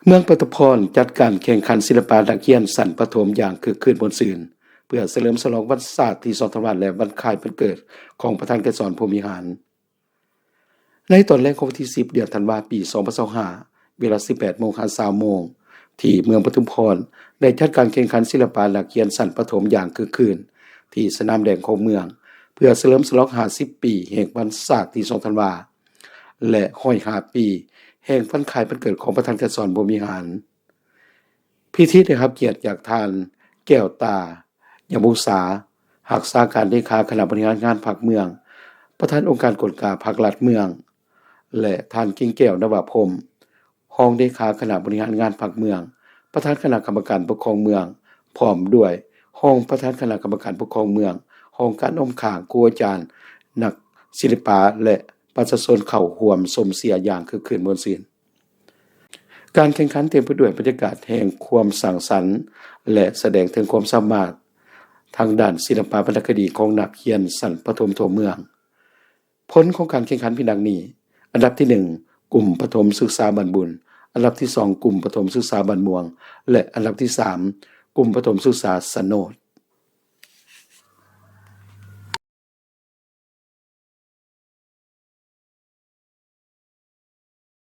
เมืองปทุมพรจัดการแข่งขันศิลปะนักเรียนชั้นประถมอย่างคึกคืนม่วนซื่นเพื่อเฉลิมฉลองวันศาสตร์ที่2ธันวาคมและวันคล้ายวันเกิดของประธานไกรสอนพรหมวิหารในตอนแรกของวันที่10เดือนธันวาคมปี2025เวลา 18:30 น. ที่เมืองปทุมพรได้จัดการแข่งขันศิลปะนักเรียนชั้นประถมอย่างคึกคืนที่สนามแดงของเมืองเพื่อเฉลิมฉลอง50ปีแห่งวันศาสตร์ที่2ธันวาคมและ105ปีแห่งวันคล้ายวันเกิดของประธานไกรสอนพรหมวิหารพิธีได้รับเกียรติจากท่านแก้วตายมุสารักษาการเลขาคณะบริหารงานภาคเมืองประธานองค์การกฎกาภาครัฐเมืองและท่านกิ่งแก้วนวพรหมรองเลขาคณะบริหารงานภาคเมืองประธานคณะกรรมการปกครองเมืองพร้อมด้วยรองประธานคณะกรรมการปกครองเมืองรองการอมข้างครูอาจารย์นักศิลปะและประชาชนเข้าร่วมชมเสียอย่างคึกคืนม่วนซื่นการแข่งขันเต็มไปด้วยบรรยากาศแห่งความสร้างสรรค์และแสดงถึงความสามารถทางด้านศิลปะวรรณคดีของนักเขียนชั้นประถมทั่วเมืองผลของการแข่งขันมีดังนี้อันดับที่1กลุ่มประถมศึกษาบ้านบุญอันดับที่2กลุ่มประถมศึกษาบ้านม่วงและอันดับที่3กลุ่มประถมศึกษาสะโนด